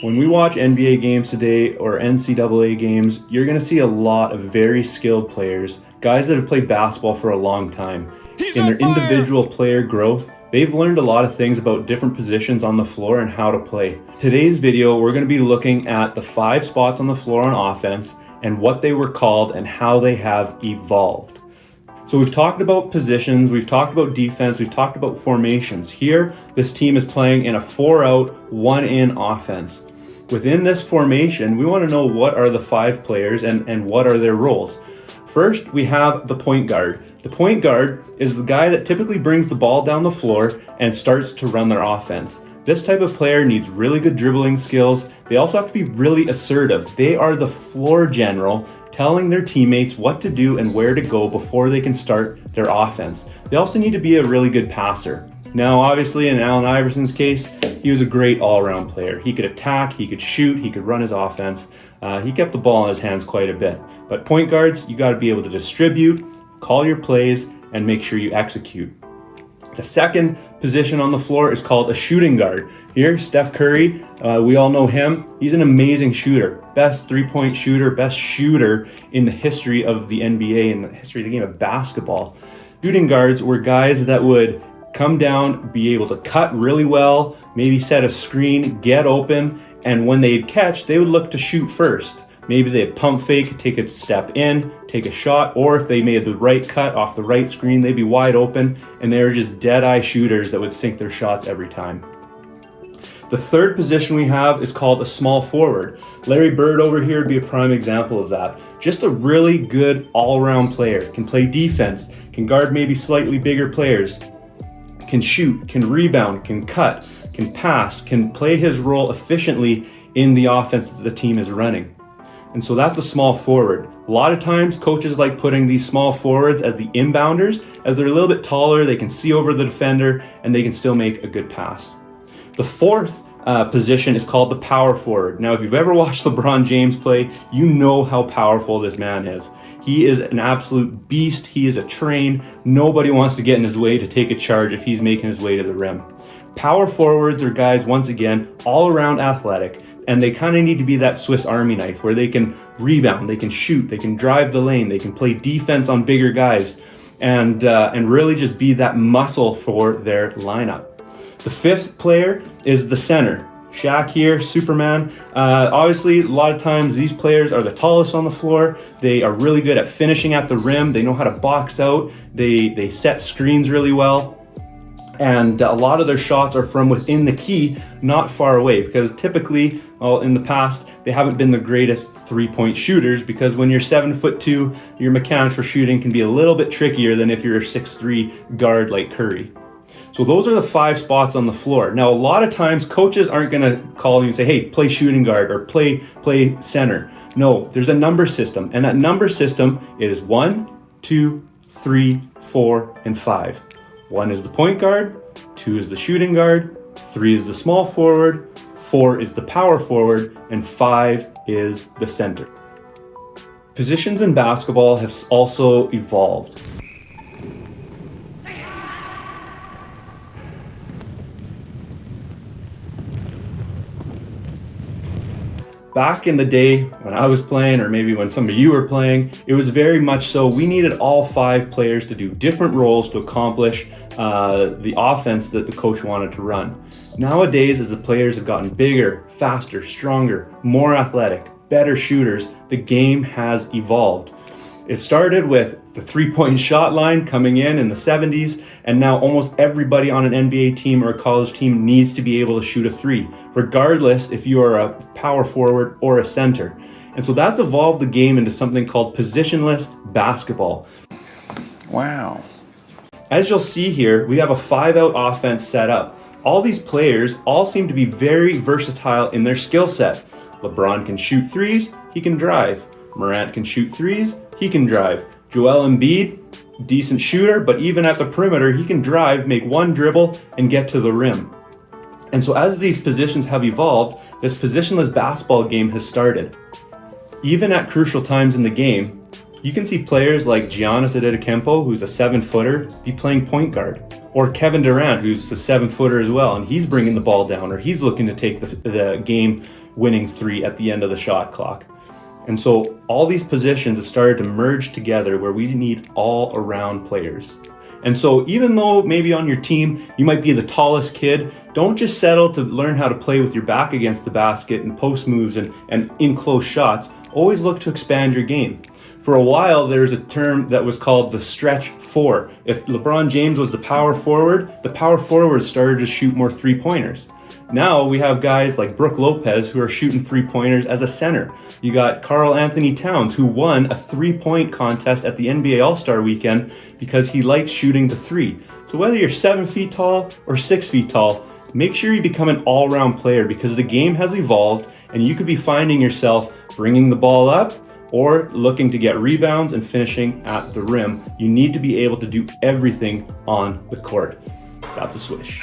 When we watch NBA games today or NCAA games, you're going to see a lot of very skilled players, guys that have played basketball for a long time. In their individual player growth, they've learned a lot of things about different positions on the floor and how to play. Today's video, we're going to be looking at the 5 spots on the floor on offense and what they were called and how they have evolved. So we've talked about positions, we've talked about defense, we've talked about formations. Here, this team is playing in a 4-out, 1-in offense. Within this formation, we want to know what are the 5 players and what are their roles. First, we have the point guard. The point guard is the guy that typically brings the ball down the floor and starts to run their offense. This type of player needs really good dribbling skills. They also have to be really assertive. They are the floor general, telling their teammates what to do and where to go before they can start their offense. They also need to be a really good passer. Now, obviously, in Allen Iverson's case, he was a great all-around player. He could attack, he could shoot, he could run his offense. He kept the ball in his hands quite a bit. But point guards, you got to be able to distribute, call your plays, and make sure you execute. The second position on the floor is called a shooting guard. Here, Steph Curry, we all know him. He's an amazing shooter. Best three-point shooter, best shooter in the history of the NBA, in the history of the game of basketball. Shooting guards were guys that would come down, be able to cut really well, maybe set a screen, get open, and when they'd catch, they would look to shoot first. Maybe they'd pump fake, take a step in, take a shot, or if they made the right cut off the right screen, they'd be wide open, and they were just dead-eye shooters that would sink their shots every time. The third position we have is called a small forward. Larry Bird over here would be a prime example of that. Just a really good all-around player. Can play defense, can guard maybe slightly bigger players, can shoot, can rebound, can cut, can pass, can play his role efficiently in the offense that the team is running. And so that's a small forward. A lot of times coaches like putting these small forwards as the inbounders, as they're a little bit taller, they can see over the defender, and they can still make a good pass. The fourth position is called the power forward. Now, if you've ever watched LeBron James play, you know how powerful this man is. He is an absolute beast. He is a train. Nobody wants to get in his way to take a charge if he's making his way to the rim. Power forwards are guys, once again, all around athletic, and they kind of need to be that Swiss Army knife where they can rebound, they can shoot, they can drive the lane, they can play defense on bigger guys, and really just be that muscle for their lineup. The fifth player is the center. Shaq here, Superman. Obviously, a lot of times these players are the tallest on the floor. They are really good at finishing at the rim. They know how to box out. They set screens really well. And a lot of their shots are from within the key, not far away, because typically, well, in the past, they haven't been the greatest three-point shooters, because when you're 7'2", your mechanics for shooting can be a little bit trickier than if you're a 6'3" guard like Curry. So those are the 5 spots on the floor. Now, a lot of times coaches aren't going to call you and say, hey, play shooting guard or play center. No, there's a number system, and that number system is 1, 2, 3, 4, and 5. 1 is the point guard, 2 is the shooting guard, 3 is the small forward, 4 is the power forward, and 5 is the center. Positions in basketball have also evolved. Back in the day when I was playing, or maybe when some of you were playing, it was very much so we needed all 5 players to do different roles to accomplish the offense that the coach wanted to run. Nowadays, as the players have gotten bigger, faster, stronger, more athletic, better shooters, the game has evolved. It started with the three-point shot line coming in the 70s, and now almost everybody on an NBA team or a college team needs to be able to shoot a 3, regardless if you are a power forward or a center. And so that's evolved the game into something called positionless basketball. Wow. As you'll see here, we have a 5-out offense set up. All these players all seem to be very versatile in their skill set. LeBron can shoot 3s, he can drive. Morant can shoot 3s, he can drive. Joel Embiid, decent shooter, but even at the perimeter, he can drive, make one dribble, and get to the rim. And so as these positions have evolved, this positionless basketball game has started. Even at crucial times in the game, You can see players like Giannis Antetokounmpo, who's a 7-footer, be playing point guard. Or Kevin Durant, who's a 7-footer as well, and he's bringing the ball down, or he's looking to take the game-winning 3 at the end of the shot clock. And so all these positions have started to merge together where we need all-around players. And so even though maybe on your team you might be the tallest kid, don't just settle to learn how to play with your back against the basket and post moves and in close shots. Always look to expand your game. For a while, there was a term that was called the stretch 4. If LeBron James was the power forwards started to shoot more three-pointers. Now we have guys like Brook Lopez who are shooting three-pointers as a center. You got Karl Anthony Towns, who won a three-point contest at the NBA All-Star Weekend because he likes shooting the three. So whether you're 7 feet tall or 6 feet tall, make sure you become an all-round player because the game has evolved and you could be finding yourself bringing the ball up or looking to get rebounds and finishing at the rim. You need to be able to do everything on the court. That's a swish.